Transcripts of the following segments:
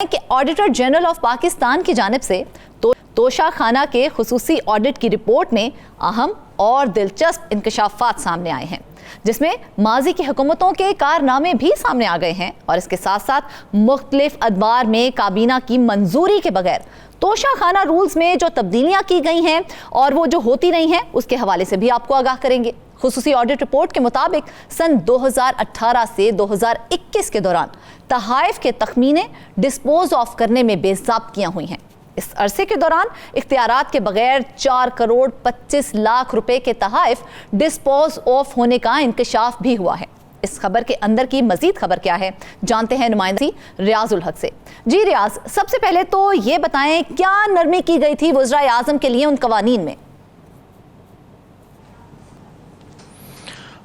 कि auditor general of Pakistan की जानिब से तोशाखाना के खुसूसी ऑडिट की रिपोर्ट में अहम और दिलचस्प इंकशाफात सामने आए हैं, जिसमें माजी की हुकूमतों के कारनामे भी सामने आ गए हैं और इसके साथ साथ मुख्तलिफ अदवार में काबीना की मंजूरी के बगैर तोशाखाना रूल्स में जो तब्दीलियां की गई हैं और वो जो होती रही हैं उसके हवाले से भी आपको आगाह करेंगे। खुसूसी ऑडिट रिपोर्ट के मुताबिक सन 2018 से 2021 के दौरान तहाइफ के तखमीने डिस्पोज ऑफ करने में बेज़ाब्तियां हुई हैं। इस अरसे के दौरान इख्तियारात के बगैर 4 करोड़ 25 लाख रुपए के तहाइफ डिस्पोज ऑफ होने का इंकशाफ भी हुआ है। इस खबर के अंदर की मजीद खबर क्या है, जानते हैं नुमाइंदी रियाजुल हक से। जी रियाज, सबसे पहले तो ये बताएं क्या नरमी की गई थी वज़ीर आज़म के लिए उन कवानीन में?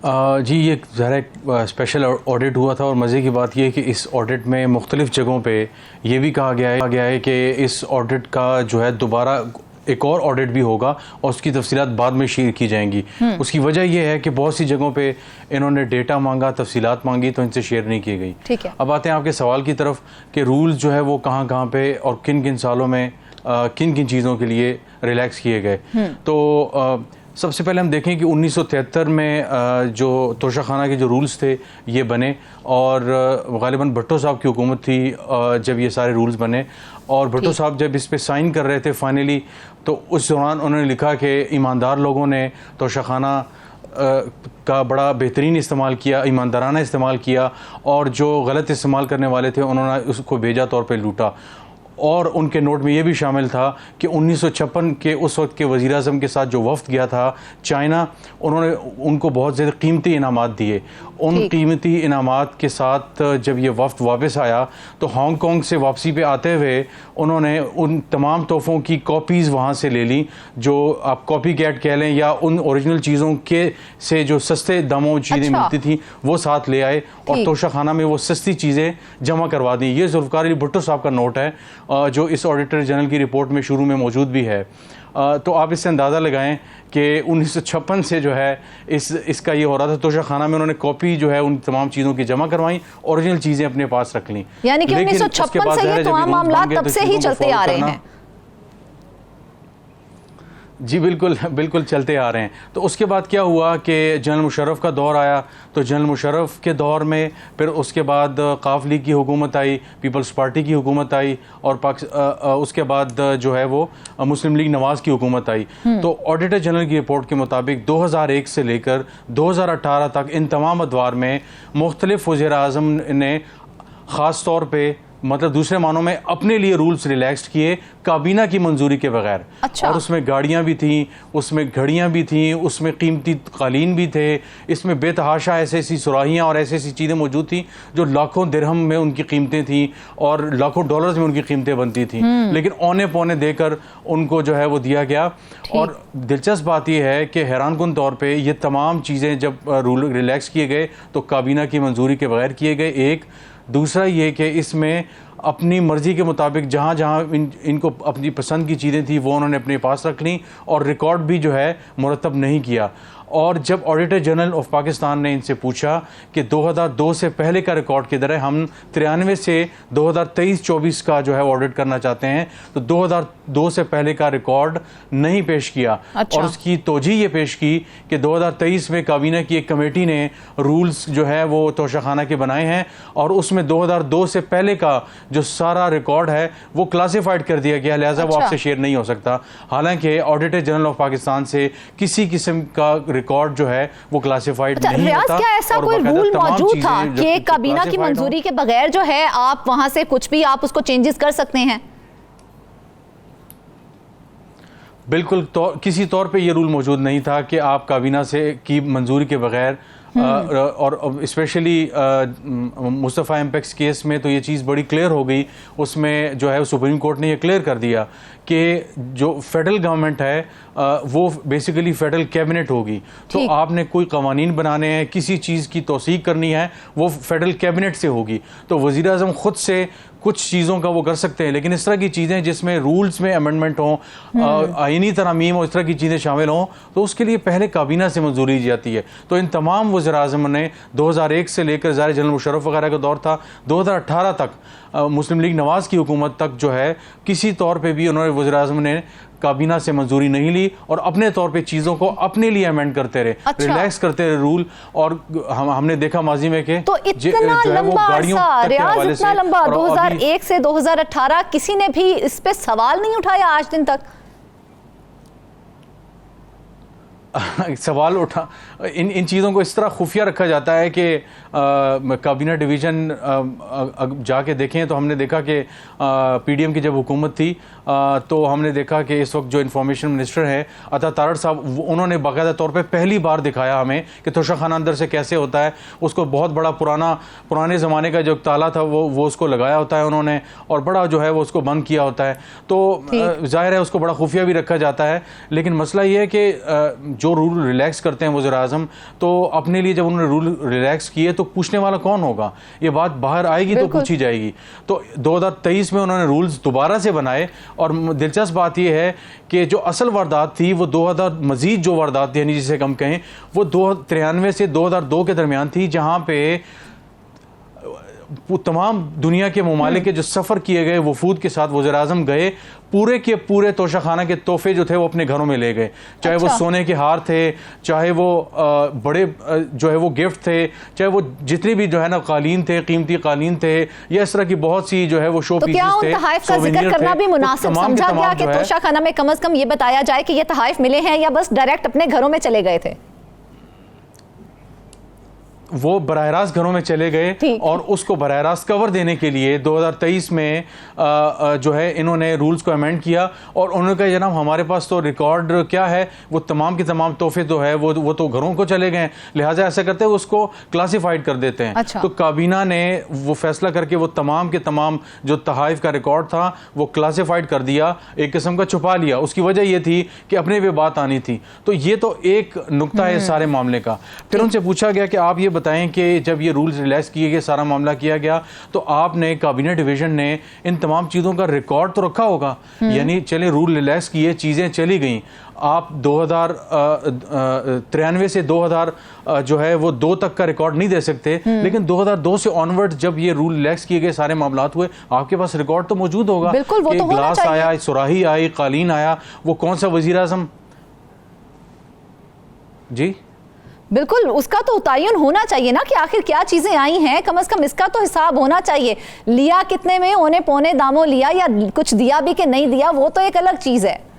जी, ये ज़रा एक स्पेशल ऑडिट हुआ था और मज़े की बात यह है कि इस ऑडिट में मुख्तलिफ़ जगहों पे ये भी कहा गया है कि इस ऑडिट का जो है दोबारा एक और ऑडिट भी होगा और उसकी तफसीलात बाद में शेयर की जाएंगी। उसकी वजह यह है कि बहुत सी जगहों पे इन्होंने डेटा मांगा, तफसीलात मांगी तो इनसे शेयर नहीं की गई। ठीक है। अब आते हैं आपके सवाल की तरफ कि रूल्स जो है वो कहाँ कहाँ पे और किन किन सालों में किन किन चीज़ों के लिए रिलैक्स किए गए। तो सबसे पहले हम देखें कि 1973 में जो तोशाखाना के जो रूल्स थे ये बने और गालिबन भुट्टो साहब की हुकूमत थी जब ये सारे रूल्स बने और भुट्टो साहब जब इस पे साइन कर रहे थे फाइनली, तो उस दौरान उन्होंने लिखा कि ईमानदार लोगों ने तोशाखाना का बड़ा बेहतरीन इस्तेमाल किया, ईमानदाराना इस्तेमाल किया और जो गलत इस्तेमाल करने वाले थे उन्होंने उसको बेजा तौर पे लूटा। और उनके नोट में ये भी शामिल था कि 1956 के उस वक्त के वज़ीर आज़म के साथ जो वफ़द गया था चाइना, उन्होंने उनको बहुत ज़्यादा कीमती इनामात दिए। उन कीमती इनामात के साथ जब ये वफ़द वापस आया तो हांगकांग से वापसी पे आते हुए उन्होंने उन तमाम तोहफ़ों की कॉपीज़ वहाँ से ले ली, जो आप कॉपी कैट कह लें या उन ओरिजिनल चीज़ों के से जो सस्ते दामों चीज़ें मिलती थी वो साथ ले आए और तोशाखाना में वो सस्ती चीज़ें जमा करवा दी। ये जुल्फ़िकार अली भुट्टो साहब का नोट है जो इस ऑडिटर जनरल की रिपोर्ट में शुरू में मौजूद भी है। तो आप इससे अंदाज़ा लगाएं कि 1956 से जो है इसका ये हो रहा था। तोशाखाना में उन्होंने कॉपी जो है उन तमाम चीज़ों की जमा करवाई, ओरिजिनल चीज़ें अपने पास रख लीं। यानी कि 1956 से ये तमाम मामला तब से ही चलते आ रहे हैं। जी बिल्कुल बिल्कुल चलते आ रहे हैं। तो उसके बाद क्या हुआ कि जनरल मुशर्रफ का दौर आया, तो जनरल मुशर्रफ के दौर में फिर उसके बाद काफ लीग की हुकूमत आई, पीपल्स पार्टी की हुकूमत आई और उसके बाद जो है वो मुस्लिम लीग नवाज़ की हुकूमत आई। तो ऑडिटर जनरल की रिपोर्ट के मुताबिक 2001 से लेकर 2018 तक इन तमाम अदवार में मुख्तलिफ वज़ीर आज़म ने ख़ास तौर पर मतलब दूसरे मानों में अपने लिए रूल्स रिलैक्स किए काबीना की मंजूरी के बगैर। अच्छा। और उसमें गाड़ियां भी थीं, उसमें घड़ियां भी थीं, उसमें कीमती कालीन भी थे, इसमें बेतहाशा ऐसी ऐसी सुराहियाँ और ऐसी ऐसी चीज़ें मौजूद थीं जो लाखों दिरहम में उनकी कीमतें थीं और लाखों डॉलर्स में उनकी कीमतें बनती थीं, लेकिन औने पौने देकर उनको जो है वो दिया गया। और दिलचस्प बात यह है कि हैरानकुन तौर पर ये तमाम चीज़ें जब रूल रिलैक्स किए गए तो काबीना की मंजूरी के बगैर किए गए। एक दूसरा ये कि इसमें अपनी मर्ज़ी के मुताबिक जहाँ जहाँ इनको अपनी पसंद की चीज़ें थी वो उन्होंने अपने पास रख लीं और रिकॉर्ड भी जो है मुरतब नहीं किया। और जब ऑडिटर जनरल ऑफ पाकिस्तान ने इनसे पूछा कि 2002 से पहले का रिकॉर्ड किधर है, हम 93 से 2023-24 का जो है ऑडिट करना चाहते हैं, तो 2002 से पहले का रिकॉर्ड नहीं पेश किया। अच्छा। और उसकी तोजी ये पेश की कि 2023 में काबीना की एक कमेटी ने रूल्स जो है वो तोशाखाना के बनाए हैं और उसमें 2002 से पहले का जो सारा रिकॉर्ड है वो क्लासिफाइड कर दिया गया, लिहाजा वो आपसे शेयर नहीं हो सकता। हालांकि ऑडिटर जनरल ऑफ पाकिस्तान से किसी किस्म का रिकॉर्ड जो है वो क्लासिफाइड नहीं होता। क्या ऐसा कोई रूल मौजूद था कि काबीना की मंजूरी के बगैर जो है आप वहां से कुछ भी आप उसको चेंजेस कर सकते हैं? बिल्कुल किसी तौर पे ये रूल मौजूद नहीं था कि आप काबीना से की मंजूरी के बगैर और स्पेशली मुस्तफ़ा एम्पेक्स केस में तो ये चीज़ बड़ी क्लियर हो गई। उसमें जो है सुप्रीम कोर्ट ने ये क्लियर कर दिया कि जो फेडरल गवर्नमेंट है वो बेसिकली फेडरल कैबिनेट होगी। तो आपने कोई कवानीन बनाने हैं, किसी चीज़ की तौसीक करनी है, वो फेडरल कैबिनेट से होगी। तो वज़ीर आज़म ख़ुद से कुछ चीज़ों का वो कर सकते हैं, लेकिन इस तरह की चीज़ें जिसमें रूल्स में अमेंडमेंट हो, आईनी तरमीम हो, इस तरह की चीज़ें शामिल हों, तो उसके लिए पहले काबीना से मंजूरी दी जाती है। तो इन तमाम वज़ीर-ए-आज़म ने 2001 से लेकर ज़ाहिर जनरल मुशर्रफ वगैरह का दौर था, 2018 तक मुस्लिम लीग नवाज़ की हुकूमत तक जो है किसी तौर पे भी उन्होंने वज़ीर-ए-आज़म ने काबीना से मंजूरी नहीं ली और अपने तौर पे चीज़ों को अपने लिए अमेंड करते रहे, रिलैक्स करते रहे रूल। और हमने देखा माजी में कि तो इतना लंबा अरसा, रियाज इतना लंबा 2001 से 2018 किसी ने भी इस पे सवाल नहीं उठाया आज दिन तक? सवाल उठा, इन चीज़ों को इस तरह खुफिया रखा जाता है कि काबीना डिवीज़न जाके देखें तो हमने देखा कि पीडीएम की जब हुकूमत थी तो हमने देखा कि इस वक्त जो इंफॉर्मेशन मिनिस्टर हैं अता तारड़ साहब, उन्होंने बाकायदा तौर पे पहली बार दिखाया हमें कि तोशाखाना अंदर से कैसे होता है। उसको बहुत बड़ा पुराने ज़माने का जो ताला था वो उसको लगाया होता है उन्होंने, और बड़ा जो है वो उसको बंद किया होता है। तो जाहिर है उसको बड़ा खुफिया भी रखा जाता है। लेकिन मसला ये है कि जो रूल रिलैक्स करते हैं वज़ीर-ए-आज़म, तो अपने लिए जब उन्होंने रूल रिलैक्स किए तो पूछने वाला कौन होगा? ये बात बाहर आएगी तो पूछी जाएगी। तो 2023 में उन्होंने रूल्स दोबारा से बनाए, और दिलचस्प बात यह है कि जो असल वारदात थी वो 2000 मजीद जो वारदात थी, यानी जिसे हम कहें वो 93 से 2002 के दरमियान थी, जहाँ पे तमाम दुनिया के ममालिक के जो सफ़र किए गए वफूद के साथ वज़ीर-ए-आज़म गए, पूरे के पूरे तोशाखाना के तोहफे जो थे वो अपने घरों में ले गए। चाहे वो सोने के हार थे, चाहे वो बड़े जो है वो गिफ्ट थे, चाहे वो जितनी भी जो है ना कालीन थे, कीमती कालीन थे, या इस तरह की बहुत सी जो है वो शो पीसेस थे। तो क्या उन तहाइफ का जिक्र करना भी मुनासिब समझा गया कि तोशाखाना में कम से कम ये बताया जाए कि ये तहाइफ मिले हैं, या बस डायरेक्ट अपने घरों में चले गए थे? वो बराह रास्त घरों में चले गए, और उसको बराह रास्त कवर देने के लिए 2023 में जो है इन्होंने रूल्स को अमेंड किया, और उन्होंने कहा जनाब हमारे पास तो रिकॉर्ड क्या है, वो तमाम के तमाम तोहफे तो है वो तो घरों को चले गए, लिहाजा ऐसा करते हैं उसको क्लासिफाइड कर देते हैं। तो काबीना ने वो फैसला करके वो तमाम के तमाम जो तहाइफ का रिकॉर्ड था वो क्लासिफाइड कर दिया, एक किस्म का छुपा लिया। उसकी वजह ये थी कि अपने पे बात आनी थी। तो ये तो एक नुक्ता है सारे मामले का। फिर उनसे पूछा गया कि आप ये बताएं कि जब ये रूल्स रिलैक्स किए गए, सारा मामला किया गया, तो आपने काबीना डिवीजन ने इन तमाम चीज़ों का रिकॉर्ड तो रखा होगा। यानी चले रूल रिलैक्स किए, चीज़ें चली गई, आप 2093 से 2000 जो है वो 2 तक का रिकॉर्ड नहीं दे सकते, लेकिन 2002 से ऑनवर्ड जब ये रूल रिलैक्स किए गए, सारे मामलात हुए, आपके पास रिकॉर्ड तो मौजूद होगा। बिल्कुल, वो तो ग्लास आया, सुराही आई, कालीन आया, वो कौन सा वज़ीर-ए-आज़म? जी बिल्कुल, उसका तो तयन होना चाहिए ना कि आखिर क्या चीजें आई हैं, कम से कम इसका तो हिसाब होना चाहिए। लिया कितने में, औने पौने दामों लिया, या कुछ दिया भी कि नहीं दिया, वो तो एक अलग चीज है।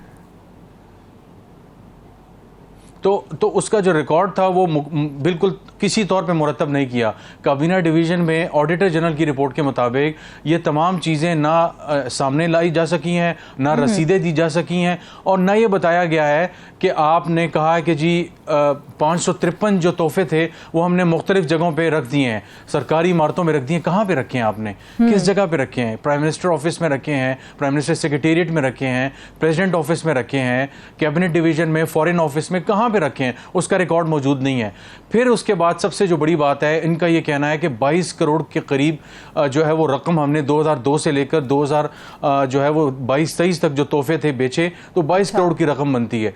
तो उसका जो रिकॉर्ड था वो बिल्कुल किसी तौर पे मुरतब नहीं किया। काबीना डिवीज़न में ऑडिटर जनरल की रिपोर्ट के मुताबिक ये तमाम चीज़ें ना सामने लाई जा सकी हैं, ना रसीदें दी जा सकी हैं, और ना ये बताया गया है कि आपने कहा कि जी 553 जो तोहफे थे वो हमने मुख्तलिफ जगहों पे रख दिए हैं, सरकारी इमारतों में रख दिए हैं। कहाँ पे रखे हैं आपने, किस जगह पे रखे हैं? प्राइम मिनिस्टर ऑफिस में रखे हैं, प्राइम मिनिस्टर सेक्रेटेरिएट में रखे हैं, प्रेसिडेंट ऑफिस में रखे हैं, कैबिनेट डिवीज़न में, फॉरेन ऑफिस में, कहाँ पे रखे हैं? उसका रिकॉर्ड मौजूद नहीं है। फिर उसके बाद सबसे जो बड़ी बात है, इनका ये कहना है कि 22 करोड़ के करीब जो है वो रकम हमने 2002 से लेकर 2000 जो है वो 22-23 तक जो तोहफे थे बेचे, तो 22 करोड़ की रकम बनती है।